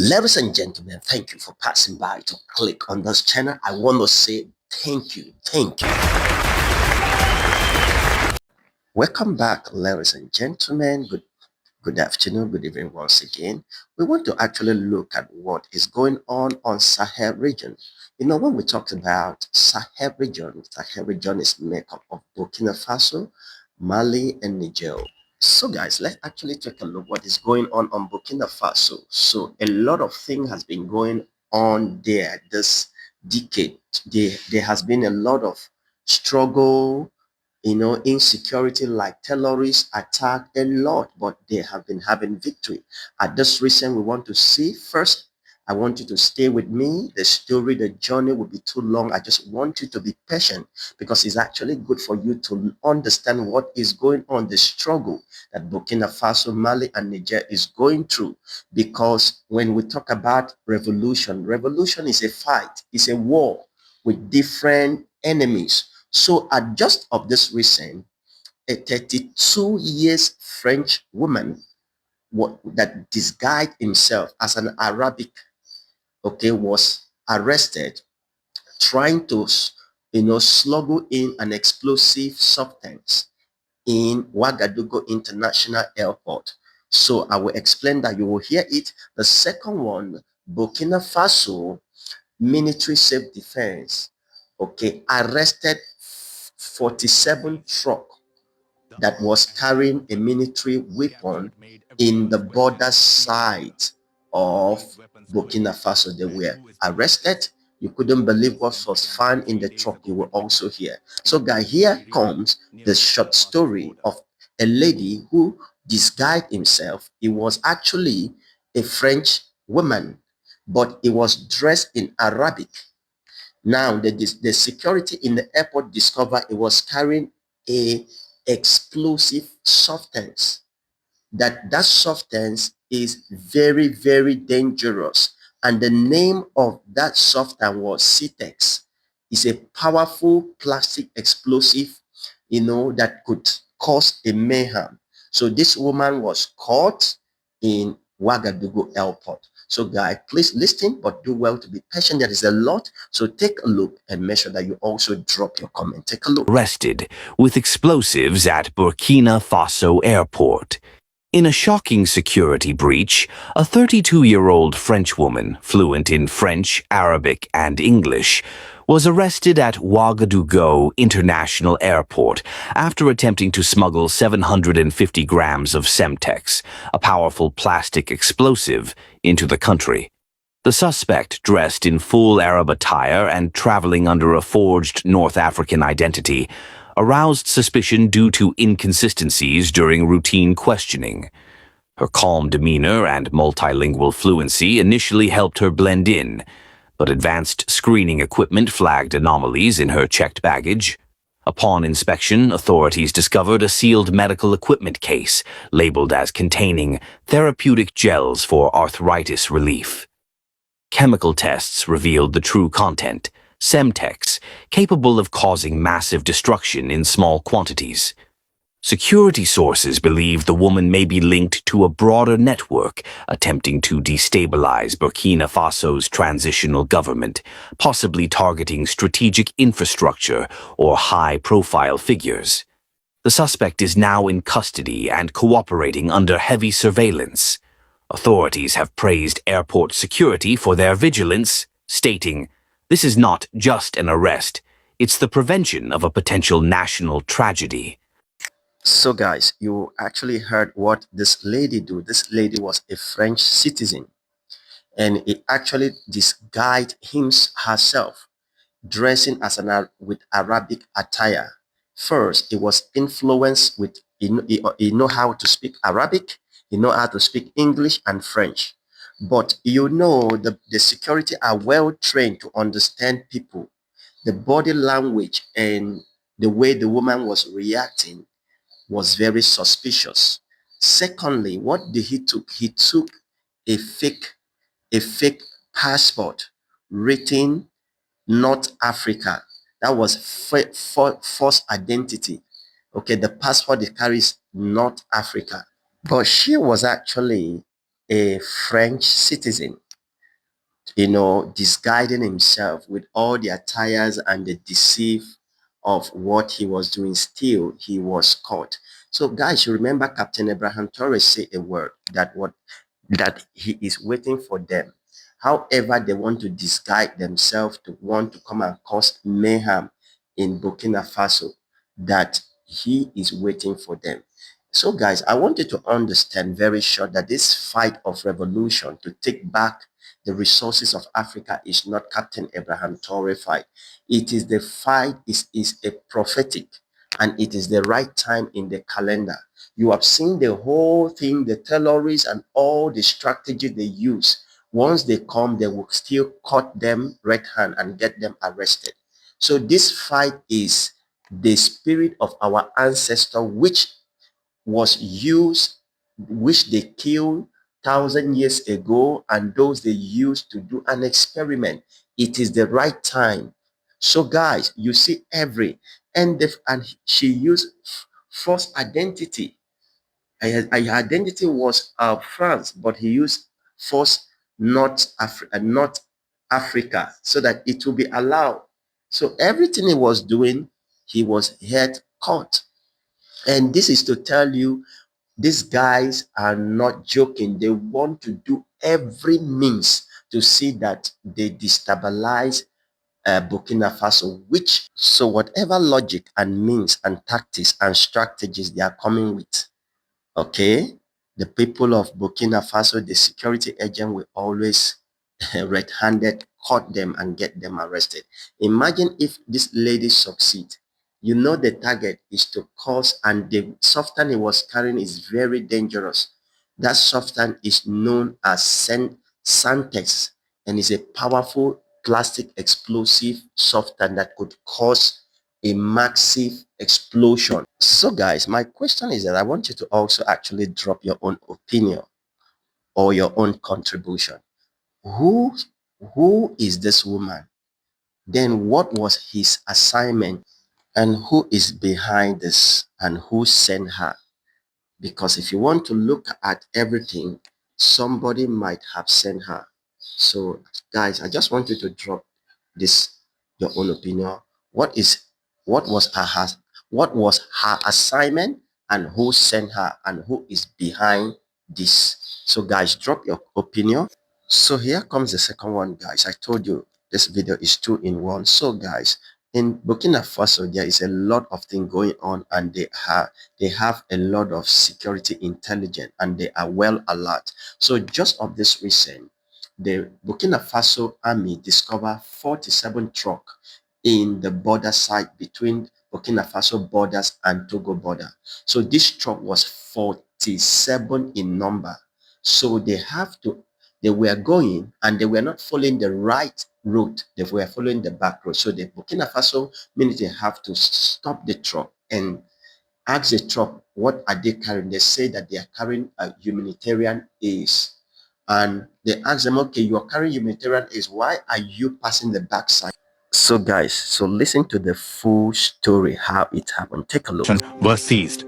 Ladies and gentlemen, thank you for passing by to click on this channel. I want to say thank you. Thank you. Welcome back, ladies and gentlemen. Good afternoon, good evening once again. We want to actually look at what is going on Sahel region. You know, when we talk about Sahel region is made up of Burkina Faso, Mali, and Niger. So guys, let's actually take a look what is going on Burkina Faso. So a lot of things has been going on there this decade. There has been a lot of struggle, insecurity like terrorist attack a lot, but they have been having victory. At this recent, we want to see first. I want you to stay with me. The story, the journey will be too long. I just want you to be patient because it's actually good for you to understand what is going on, the struggle that Burkina Faso, Mali, and Niger is going through. Because when we talk about revolution, revolution is a fight, it's a war with different enemies. So at just of this recent, a 32 years French woman that disguised himself as an Arabic, was arrested trying to, smuggle in an explosive substance in Ouagadougou International Airport. So I will explain that. You will hear it. The second one, Burkina Faso military self-defense, arrested 47 truck that was carrying a military weapon in the border side of Burkina Faso. They were arrested. You couldn't believe what was found in the truck. You will also hear. So guys, here comes the short story of a lady who disguised himself. He was actually a French woman, but he was dressed in Arabic. Now, the security in the airport discovered he was carrying a explosive substance. That substance is very, very dangerous. And the name of that substance was CTEX. It's a powerful plastic explosive, that could cause a mayhem. So this woman was caught in Ouagadougou airport. So guys, please listen, but do well to be patient. There is a lot. So take a look and make sure that you also drop your comment. Take a look. Arrested with explosives at Burkina Faso airport. In a shocking security breach, a 32-year-old French woman, fluent in French, Arabic, and English, was arrested at Ouagadougou International Airport after attempting to smuggle 750 grams of Semtex, a powerful plastic explosive, into the country. The suspect, dressed in full Arab attire and traveling under a forged North African identity, aroused suspicion due to inconsistencies during routine questioning. Her calm demeanor and multilingual fluency initially helped her blend in, but advanced screening equipment flagged anomalies in her checked baggage. Upon inspection, authorities discovered a sealed medical equipment case labeled as containing therapeutic gels for arthritis relief. Chemical tests revealed the true content: Semtex, capable of causing massive destruction in small quantities. Security sources believe the woman may be linked to a broader network attempting to destabilize Burkina Faso's transitional government, possibly targeting strategic infrastructure or high-profile figures. The suspect is now in custody and cooperating under heavy surveillance. Authorities have praised airport security for their vigilance, stating, "This is not just an arrest, it's the prevention of a potential national tragedy." So guys, you actually heard what this lady do. This lady was a French citizen, and it actually disguised herself, dressing as with Arabic attire. First, it was influenced with he know how to speak Arabic, he know how to speak English and French. But the security are well trained to understand people, the body language and the way the woman was reacting was very suspicious. Secondly, what did he took? He took a fake passport written North Africa. That was false identity. Okay, the passport it carries North Africa, but she was actually a French citizen. disguising himself with all the attires and the deceive of what he was doing. Still, he was caught. So, guys, you remember Captain Abraham Torres say a word that he is waiting for them. However, they want to disguise themselves to want to come and cause mayhem in Burkina Faso, that he is waiting for them. So, guys, I want you to understand very short that this fight of revolution to take back the resources of Africa is not Captain Abraham Traore fight. It is the fight is a prophetic, and it is the right time in the calendar. You have seen the whole thing, the terrorists and all the strategy they use. Once they come, they will still cut them red hand and get them arrested. So this fight is the spirit of our ancestor, which was used, which they killed 1,000 years ago, and those they used to do an experiment. It is the right time. So, guys, you see and she used false identity. Her identity was France, but he used false North Africa, so that it will be allowed. So everything he was doing, he was head caught. And this is to tell you these guys are not joking. They want to do every means to see that they destabilize Burkina Faso, so whatever logic and means and tactics and strategies they are coming with, okay, the people of Burkina Faso, the security agent will always red-handed caught them and get them arrested. Imagine if this lady succeed. The target is to cause, and the substance he was carrying is very dangerous. That substance is known as Santex, and is a powerful plastic explosive substance that could cause a massive explosion. So, guys, my question is that I want you to also actually drop your own opinion or your own contribution. Who who is this woman? Then what was his assignment, and who is behind this, and who sent her? Because if you want to look at everything, somebody might have sent her. So, guys, I just want you to drop this your own opinion. What was her assignment, and who sent her, and who is behind this? So, guys, drop your opinion. So here comes the second one, guys. I told you this video is two in one. So, guys, in Burkina Faso, there is a lot of things going on, and they have a lot of security intelligence, and they are well alert. So just of this recent, the Burkina Faso army discovered 47 truck in the border site between Burkina Faso borders and Togo border. So this truck was 47 in number. So they were going, and they were not following the right route. They were following the back road. So the Burkina Faso military have to stop the truck and ask the truck, what are they carrying? They say that they are carrying a humanitarian aid. And they ask them, okay, you are carrying humanitarian aid. Why are you passing the backside? So, guys, so listen to the full story, how it happened. Take a look. Were seized.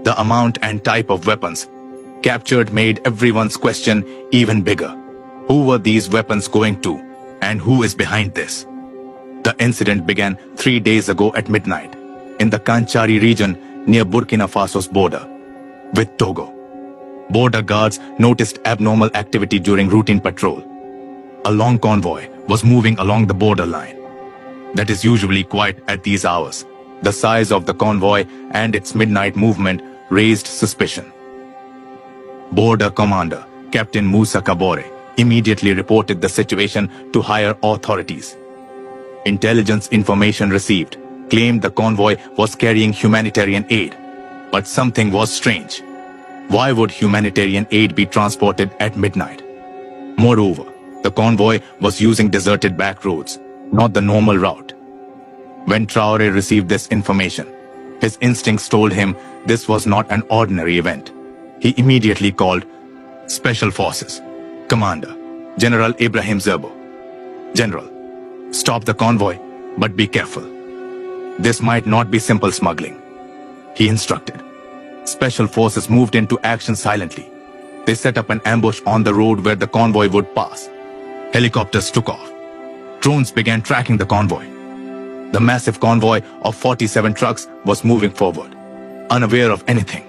The amount and type of weapons captured made everyone's question even bigger. Who were these weapons going to, and who is behind this? The incident began 3 days ago at midnight in the Kanchari region near Burkina Faso's border with Togo. Border guards noticed abnormal activity during routine patrol. A long convoy was moving along the border line. That is usually quiet at these hours. The size of the convoy and its midnight movement raised suspicion. Border Commander Captain Musa Kabore immediately reported the situation to higher authorities. Intelligence information received claimed the convoy was carrying humanitarian aid, but something was strange. Why would humanitarian aid be transported at midnight? Moreover, the convoy was using deserted back roads, not the normal route. When Traore received this information, his instincts told him this was not an ordinary event. He immediately called Special Forces Commander General Ibrahim Zerbo. General, stop the convoy, but be careful. This might not be simple smuggling, he instructed. Special Forces moved into action silently. They set up an ambush on the road where the convoy would pass. Helicopters took off. Drones began tracking the convoy. The massive convoy of 47 trucks was moving forward, unaware of anything.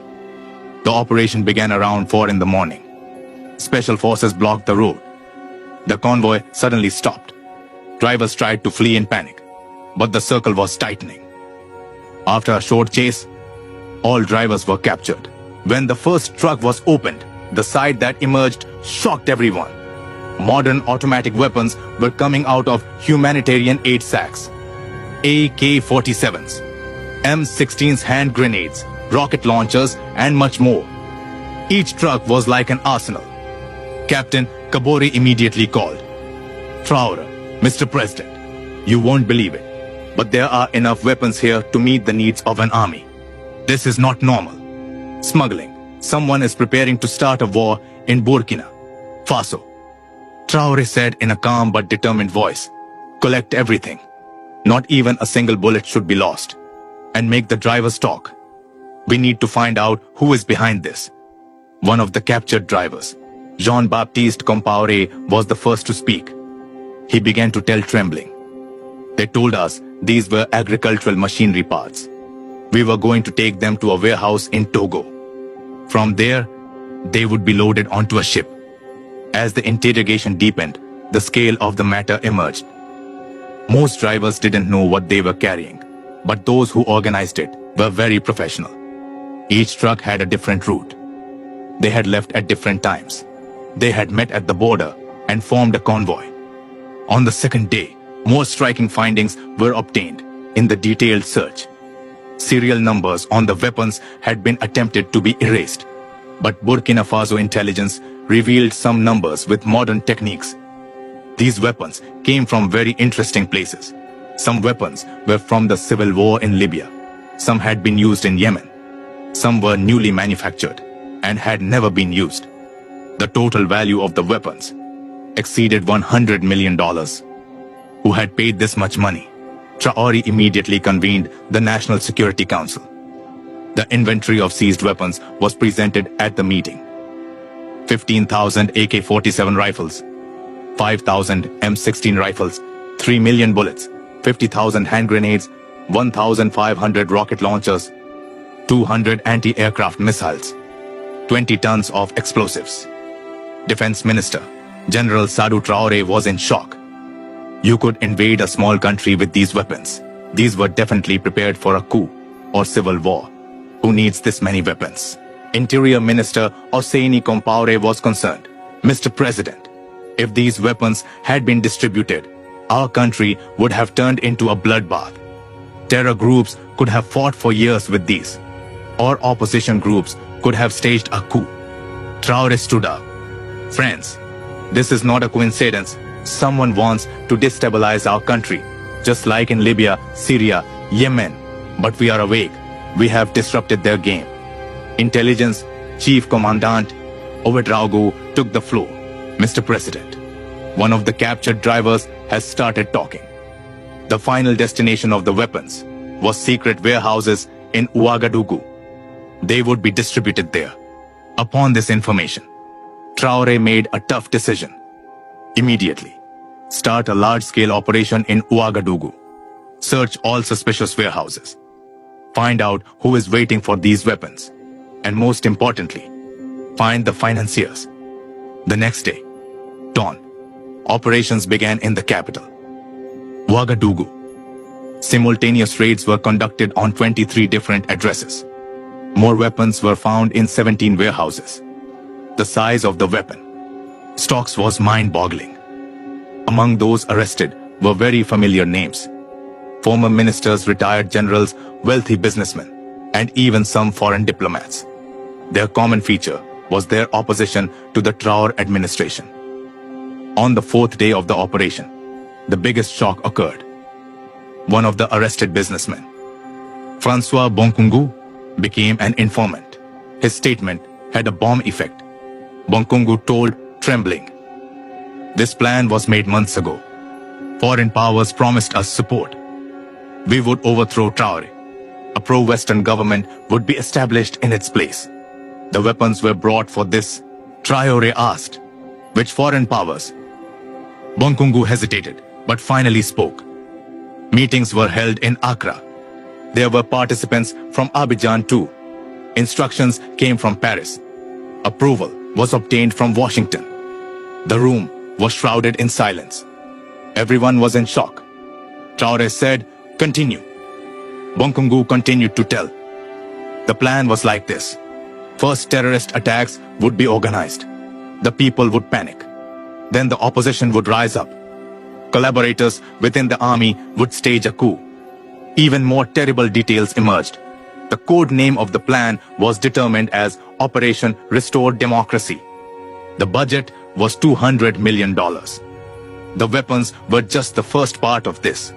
The operation began around 4 in the morning. Special forces blocked the road. The convoy suddenly stopped. Drivers tried to flee in panic, but the circle was tightening. After a short chase, all drivers were captured. When the first truck was opened, the sight that emerged shocked everyone. Modern automatic weapons were coming out of humanitarian aid sacks. AK-47s, M16s hand grenades, rocket launchers, and much more. Each truck was like an arsenal. Captain Kabore immediately called. "Traore, Mr. President, you won't believe it, but there are enough weapons here to meet the needs of an army. This is not normal. Smuggling. Someone is preparing to start a war in Burkina Faso." Traore said in a calm but determined voice, "Collect everything. Not even a single bullet should be lost. And make the drivers talk. We need to find out who is behind this." One of the captured drivers, Jean-Baptiste Compaoré, was the first to speak. He began to tell trembling. "They told us these were agricultural machinery parts. We were going to take them to a warehouse in Togo. From there, they would be loaded onto a ship." As the interrogation deepened, the scale of the matter emerged. Most drivers didn't know what they were carrying, but those who organized it were very professional. Each truck had a different route. They had left at different times. They had met at the border and formed a convoy. On the second day, more striking findings were obtained in the detailed search. Serial numbers on the weapons had been attempted to be erased, but Burkina Faso intelligence revealed some numbers with modern techniques. These weapons came from very interesting places. Some weapons were from the civil war in Libya. Some had been used in Yemen. Some were newly manufactured and had never been used. The total value of the weapons exceeded $100 million. Who had paid this much money? Traore immediately convened the National Security Council. The inventory of seized weapons was presented at the meeting. 15,000 AK-47 rifles, 5,000 M16 rifles, 3 million bullets, 50,000 hand grenades, 1,500 rocket launchers, 200 anti-aircraft missiles, 20 tons of explosives. Defense Minister General Sadou Traore was in shock. You could invade a small country with these weapons. These were definitely prepared for a coup or civil war. Who needs this many weapons? Interior Minister Hosseini Compaoré was concerned. "Mr. President, if these weapons had been distributed, our country would have turned into a bloodbath. Terror groups could have fought for years with these, or opposition groups could have staged a coup." Traore stood up. "Friends, this is not a coincidence. Someone wants to destabilize our country, just like in Libya, Syria, Yemen. But we are awake. We have disrupted their game." Intelligence Chief Commandant Ouedraogo took the floor. "Mr. President, one of the captured drivers has started talking. The final destination of the weapons was secret warehouses in Ouagadougou. They would be distributed there." Upon this information, Traore made a tough decision. Immediately, start a large-scale operation in Ouagadougou. Search all suspicious warehouses. Find out who is waiting for these weapons. And most importantly, find the financiers. The next day, dawn, operations began in the capital, Ouagadougou. Simultaneous raids were conducted on 23 different addresses. More weapons were found in 17 warehouses. The size of the weapon stocks was mind-boggling. Among those arrested were very familiar names: former ministers, retired generals, wealthy businessmen, and even some foreign diplomats. Their common feature was their opposition to the Traore administration. On the fourth day of the operation, the biggest shock occurred. One of the arrested businessmen, Francois Bonkungu, became an informant. His statement had a bomb effect. Bonkungu told, trembling, "This plan was made months ago. Foreign powers promised us support. We would overthrow Traore. A pro-Western government would be established in its place. The weapons were brought for this." Traore asked, "Which foreign powers?" Bonkungu hesitated, but finally spoke. Meetings were held in Accra. There were participants from Abidjan too. Instructions came from Paris. Approval was obtained from Washington. The room was shrouded in silence. Everyone was in shock. Traore said, "Continue." Bonkungu continued to tell. The plan was like this. First, terrorist attacks would be organized. The people would panic. Then the opposition would rise up. Collaborators within the army would stage a coup. Even more terrible details emerged. The code name of the plan was determined as Operation Restore Democracy. The budget was $200 million. The weapons were just the first part of this.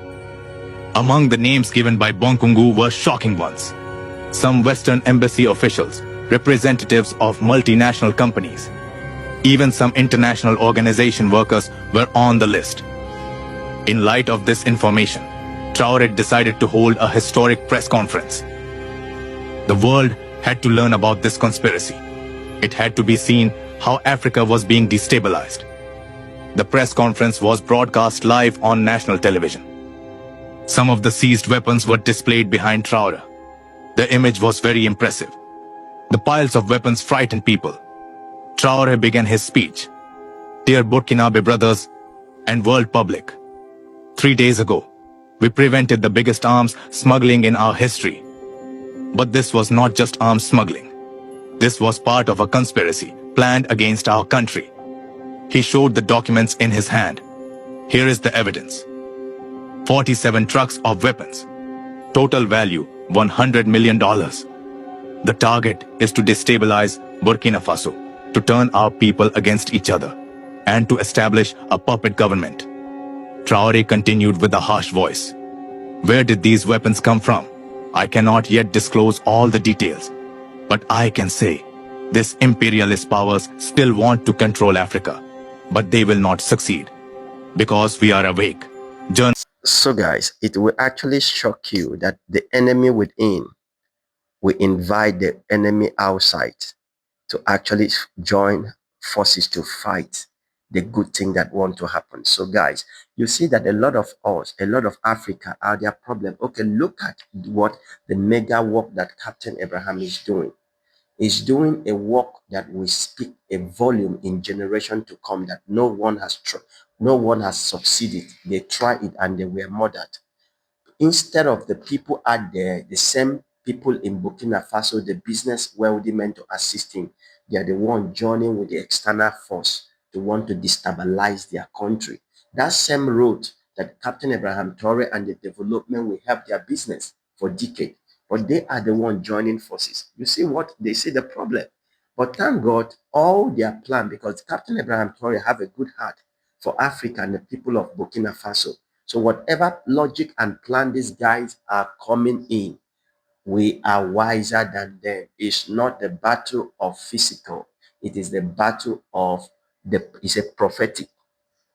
Among the names given by Bonkungu were shocking ones. Some Western embassy officials, representatives of multinational companies, even some international organization workers were on the list. In light of this information, Traore decided to hold a historic press conference. The world had to learn about this conspiracy. It had to be seen how Africa was being destabilized. The press conference was broadcast live on national television. Some of the seized weapons were displayed behind Traore. The image was very impressive. The piles of weapons frightened people. Traore began his speech. "Dear Burkinabe brothers and world public, 3 days ago, we prevented the biggest arms smuggling in our history. But this was not just arms smuggling. This was part of a conspiracy planned against our country." He showed the documents in his hand. Here is the evidence. 47 trucks of weapons. Total value $100 million. The target is to destabilize Burkina Faso, to turn our people against each other, and to establish a puppet government. Traore continued with a harsh voice. "Where did these weapons come from? I cannot yet disclose all the details, but I can say these imperialist powers still want to control Africa, but they will not succeed because we are awake." So, guys, it will actually shock you that the enemy within will invite the enemy outside to actually join forces to fight the good thing that want to happen. So, guys, you see that a lot of us, a lot of Africa are their problem. Okay, look at what the mega work that Captain Abraham is doing. Is doing a work that will speak a volume in generation to come that no one has succeeded. They tried it and they were murdered. Instead of the people out there, the same people in Burkina Faso, the business wealthy men to assist him, they are the one joining with the external force to want to destabilize their country. That same road that Captain Abraham Traore and the development will help their business for decades, but they are the one joining forces. You see what they say the problem. But thank God, all their plan, because Captain Abraham Traore have a good heart for Africa and the people of Burkina Faso. So whatever logic and plan these guys are coming in, we are wiser than them. It's not the battle of physical. It is the battle of it's a prophetic,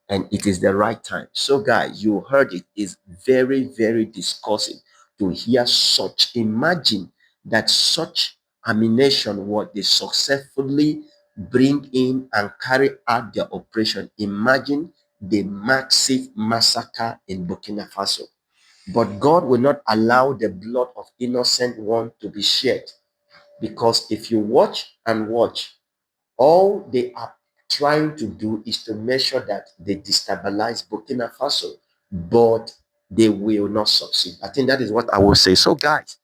and it is the right time. So guys, you heard it is very, very disgusting to hear such. Imagine that such ammunition what they successfully bring in and carry out their operation. Imagine the massive massacre in Burkina Faso. But God will not allow the blood of innocent one to be shed, because if you watch and watch, all they are trying to do is to make sure that they destabilize Burkina Faso, but they will not succeed. I think that is what I will say. So, guys,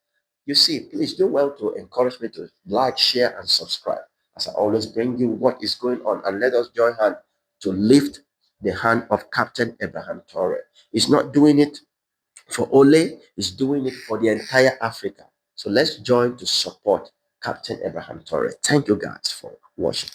you see, please do well to encourage me to like, share, and subscribe, as I always bring you what is going on, and let us join hands to lift the hand of Captain Abraham Traore. He's not doing it for Ole, he's doing it for the entire Africa. So let's join to support Captain Abraham Traore. Thank you guys for watching.